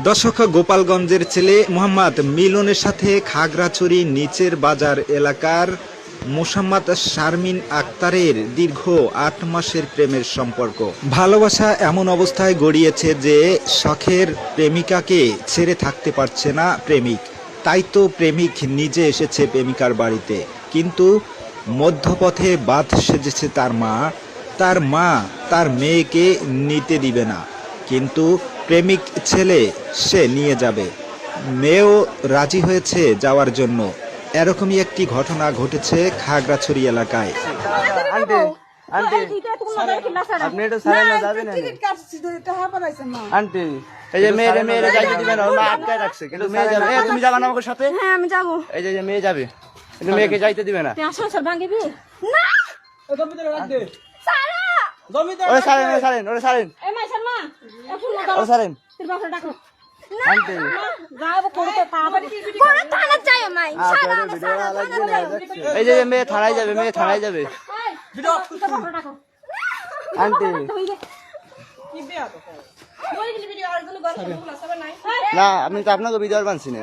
দর্শক, গোপালগঞ্জের ছেলে মোহাম্মদ মিলনের সাথে খাগড়াছড়ি নিচের বাজার এলাকার মোসাম্মদ শারমিন আক্তারের দীর্ঘ ৮ মাসের প্রেমের সম্পর্ক। ভালোবাসা এমন অবস্থায় গড়িয়েছে যে শখের প্রেমিকাকে ছেড়ে থাকতে পারছে না প্রেমিক। তাই তো প্রেমিক নিজে এসেছে প্রেমিকার বাড়িতে, কিন্তু মধ্যপথে বাদ সেজেছে তার মা তার মেয়েকে নিতে দিবে না, কিন্তু প্রেমিক ছেলে সে নিয়ে যাবে। মেয়েও রাজি হয়েছে যাওয়ার জন্য। এরকমই একটি ঘটনা ঘটেছে খাগড়াছড়ি এলাকায়। এই যে মেয়েরে যাইতে দিবেন না, মা আটকায় রাখছে, কিন্তু মেয়ে যাবে। তুমি যাবা না আমার সাথে? হ্যাঁ আমি যাব। এই যে মেয়ে যাবে, কিন্তু মেয়েকে যাইতে দিবে না। তুই আসল ভাঙিবি না? ওরে সারেন, ওরে সারেন, ওরে সারেন, এই মাই শর্মা এখন না দাও। ওরে সারেন। তোর বাপরে ডাকো। আন্টি যাবো করতে তাড়াতাড়ি করে থানা যাইও মাই। এই যে মেয়ে থানায় যাবে, মেয়ে থানায় যাবে। ভিডিও তোর বাপরে ডাকো। আন্টি কি বিয়া তো? ওই ভিডিও আর কোনো গল্প বলা সব নাই। না, আমি তো আপনাকে ভিডিও বানছি না।